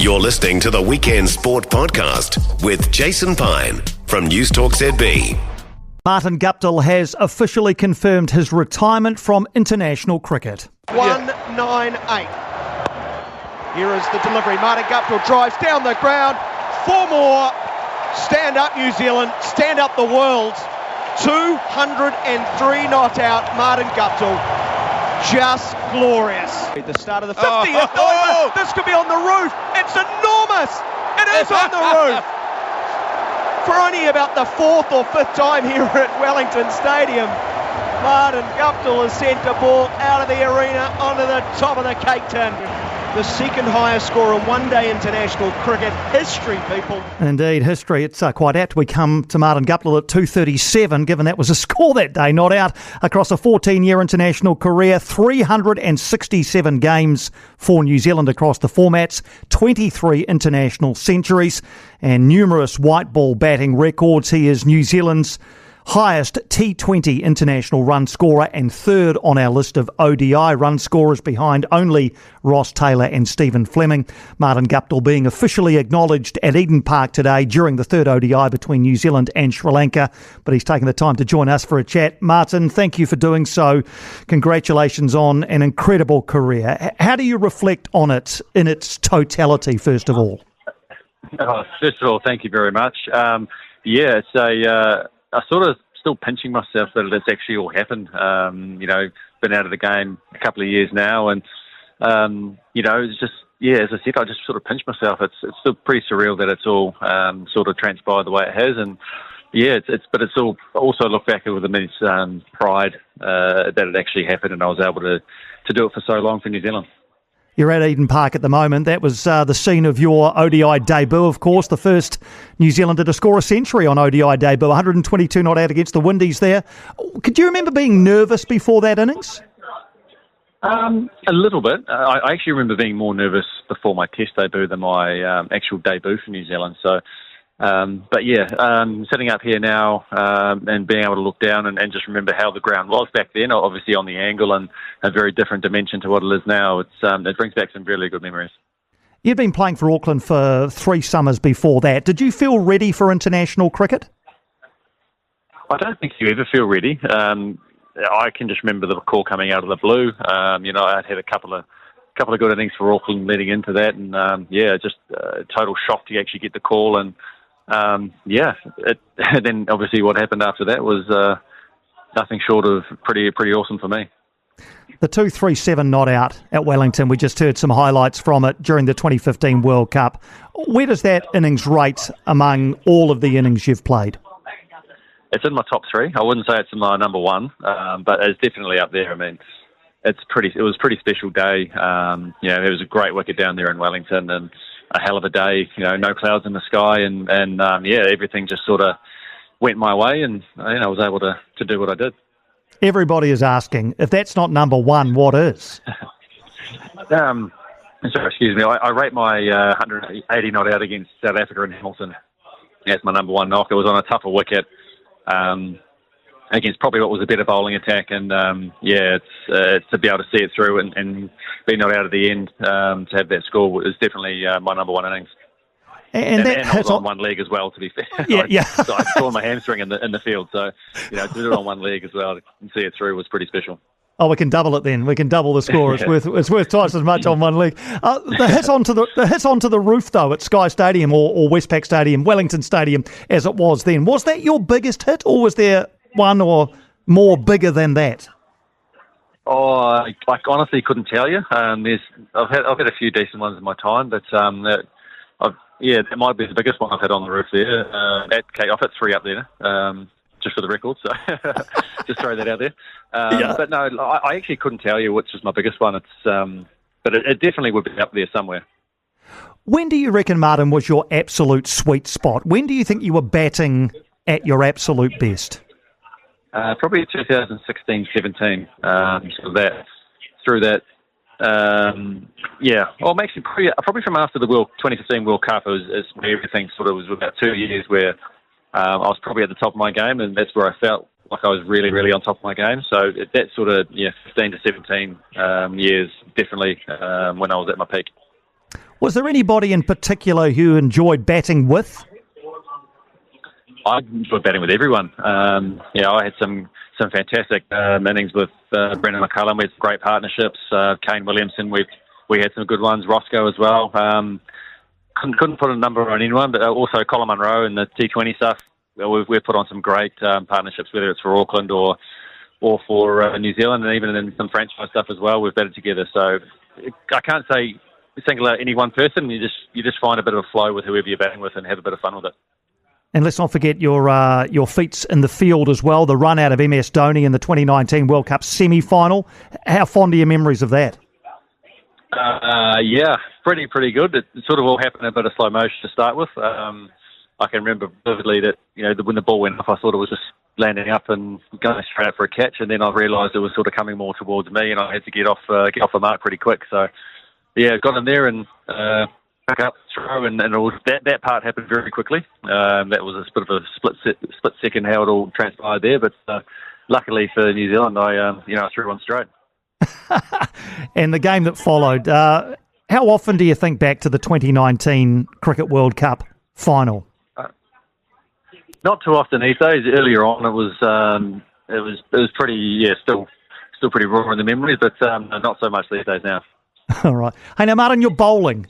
You're listening to the Weekend Sport Podcast with Jason Pine from News Talk ZB. Martin Guptill has officially confirmed his retirement from international cricket. 198. Here is the delivery. Martin Guptill drives down the ground. 4 more. Stand up, New Zealand. Stand up, the world. 203 not out. Martin Guptill. Just glorious. The start of the 50th. This could be on the roof. It's enormous. It is on the roof. For only about the 4th or 5th time here at Wellington Stadium, Martin Guptill has sent a ball out of the arena onto the top of the cake tin. The second highest score in one-day international cricket history, people. Indeed, history. It's quite apt we come to Martin Guptill at 237, given that was a score that day, not out, across a 14-year international career, 367 games for New Zealand across the formats, 23 international centuries, and numerous white ball batting records. He is New Zealand's highest T20 international run scorer and third on our list of ODI run scorers, behind only Ross Taylor and Stephen Fleming. Martin Guptill being officially acknowledged at Eden Park today during the third ODI between New Zealand and Sri Lanka, but he's taken the time to join us for a chat. Martin, thank you for doing so. Congratulations on an incredible career. How do you reflect on it in its totality, first of all? First of all, thank you very much. I sort of still pinching myself that it's actually all happened. Been out of the game a couple of years now, and it's just, as I said, I just sort of pinch myself. It's still pretty surreal that it's all sort of transpired the way it has, and but it's all also look back with immense pride that it actually happened, and I was able to do it for so long for New Zealand. You're at Eden Park at the moment. That was the scene of your ODI debut, of course, the first New Zealander to score a century on ODI debut, 122 not out against the Windies there. Could you remember being nervous before that innings? A little bit. I actually remember being more nervous before my test debut than my actual debut for New Zealand. So, sitting up here now and being able to look down and just remember how the ground was back then, obviously on the angle and a very different dimension to what it is now. It brings back some really good memories. You'd been playing for Auckland for 3 summers before that. Did you feel ready for international cricket? I don't think you ever feel ready. I can just remember the call coming out of the blue. I'd had a couple of good innings for Auckland leading into that, and just a total shock to actually get the call. And then obviously what happened after that was nothing short of pretty awesome for me. The 237 not out at Wellington, we just heard some highlights from it during the 2015 World Cup. Where does that innings rate among all of the innings you've played? It's in my top 3. I wouldn't say it's in my number 1, but it's definitely up there. I mean, it was a pretty special day. There was a great wicket down there in Wellington, and a hell of a day. No clouds in the sky, and everything just sort of went my way, and I was able to do what I did. Everybody is asking, if that's not number 1, what is? Excuse me. I rate my 180 not out against South Africa in Hamilton as my number 1 knock. It was on a tougher wicket against probably what was a better bowling attack, and it's to be able to see it through and be not out at the end to have that score is definitely my number 1 innings. And I was on one leg as well, to be fair. So I tore my hamstring in the field, so to do it on one leg as well and see it through was pretty special. Oh, we can double it then. We can double the score. It's worth twice as much on one leg. The hits onto the roof though at Sky Stadium or Westpac Stadium, Wellington Stadium as it was then. Was that your biggest hit, or was there one or more bigger than that? Oh, I honestly couldn't tell you. I've had a few decent ones in my time, but that might be the biggest one I've had on the roof there. I've hit 3 up there, just for the record, so just throw that out there. But no, I actually couldn't tell you which was my biggest one. But it definitely would be up there somewhere. When do you reckon, Martin, was your absolute sweet spot? When do you think you were batting at your absolute best? Probably 2016-17. Probably from after the 2015 World Cup, is where everything sort of was about 2 years where I was probably at the top of my game, and that's where I felt like I was really, really on top of my game. So that sort of 15 to 17 years, definitely when I was at my peak. Was there anybody in particular who you enjoyed batting with? I enjoyed batting with everyone. I had some fantastic innings with Brendan McCullum. We had some great partnerships. Kane Williamson, we had some good ones. Roscoe as well. Couldn't put a number on anyone, but also Colin Munro and the T20 stuff. We've put on some great partnerships, whether it's for Auckland or for New Zealand, and even in some franchise stuff as well. We've batted together, so I can't say single out any one person. You just find a bit of a flow with whoever you're batting with and have a bit of fun with it. And let's not forget your feats in the field as well. The run out of MS Dhoni in the 2019 World Cup semi-final. How fond are your memories of that? Yeah, pretty good. It sort of all happened in a bit of slow motion to start with. I can remember vividly that when the ball went off, I thought it was just landing up and going straight out for a catch, and then I realised it was sort of coming more towards me, and I had to get off the mark pretty quick. So yeah, got in there and back up, throw, and it was, that part happened very quickly. That was a bit of a split second how it all transpired there, but luckily for New Zealand, I threw one straight. And the game that followed, how often do you think back to the 2019 Cricket World Cup final? Not too often these days. Earlier on, it was pretty, still pretty raw in the memories, but not so much these days now. All right. Hey, now, Martin, you're bowling.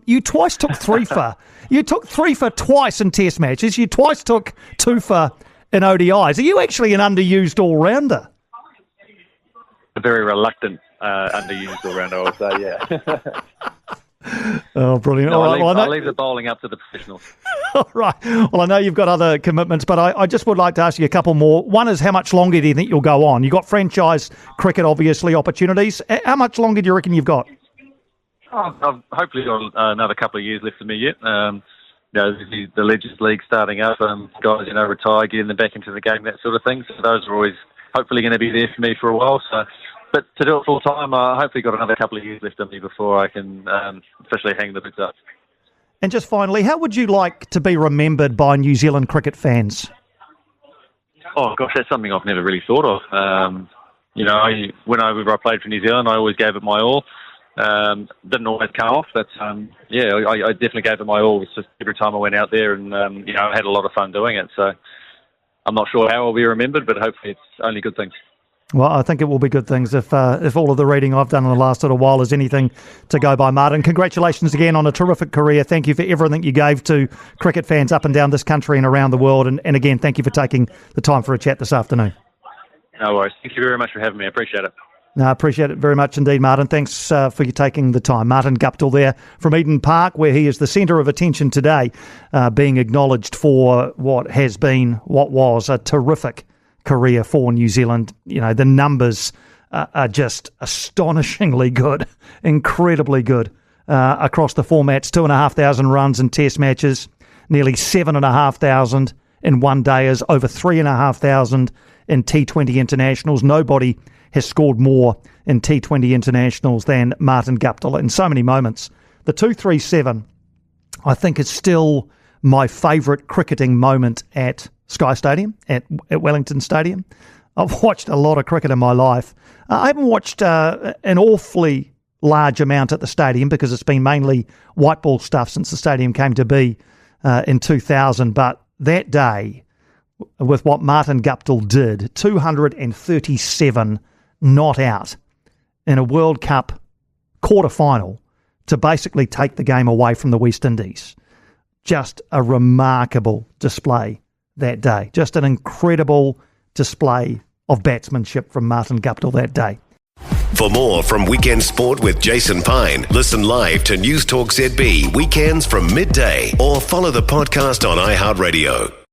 You twice took 3 for. You took 3 for twice in Test matches. You twice took 2 for in ODIs. Are you actually an underused all-rounder? A very reluctant underused all-rounder, I would say, yeah. Oh, brilliant. No, All right, I'll leave the bowling up to the professionals. All right. Well, I know you've got other commitments, but I just would like to ask you a couple more. One is, how much longer do you think you'll go on? You've got franchise cricket, obviously, opportunities. How much longer do you reckon you've got? I've hopefully got another couple of years left for me yet. The Legends League starting up, guys, retire, getting them back into the game, that sort of thing. So those are always hopefully going to be there for me for a while. So, but to do it full time, I hopefully got another couple of years left of me before I can officially hang the boots up. And just finally, how would you like to be remembered by New Zealand cricket fans? Oh gosh, that's something I've never really thought of. Whenever I played for New Zealand, I always gave it my all. Didn't always come off, but I definitely gave it my all. It was just every time I went out there, and I had a lot of fun doing it. So I'm not sure how I'll be remembered, but hopefully it's only good things. Well, I think it will be good things if all of the reading I've done in the last little while is anything to go by, Martin. Congratulations again on a terrific career. Thank you for everything you gave to cricket fans up and down this country and around the world. And again, thank you for taking the time for a chat this afternoon. No worries. Thank you very much for having me. I appreciate it. No, I appreciate it very much indeed, Martin. Thanks for you taking the time. Martin Guptill there from Eden Park, where he is the centre of attention today, being acknowledged for what was a terrific career for New Zealand. The numbers are just astonishingly good, incredibly good across the formats. 2,500 runs in Test matches, nearly 7,500 in one-dayers, over 3,500 in T20 internationals. Nobody has scored more in T20 internationals than Martin Guptill in so many moments. The 237, I think, is still my favourite cricketing moment at Sky Stadium, at Wellington Stadium. I've watched a lot of cricket in my life. I haven't watched an awfully large amount at the stadium because it's been mainly white ball stuff since the stadium came to be in 2000. But that day, with what Martin Guptill did, 237 not out in a World Cup quarter-final to basically take the game away from the West Indies. Just a remarkable display that day. Just an incredible display of batsmanship from Martin Guptill that day. For more from Weekend Sport with Jason Pine, listen live to News Talk ZB weekends from midday or follow the podcast on iHeartRadio.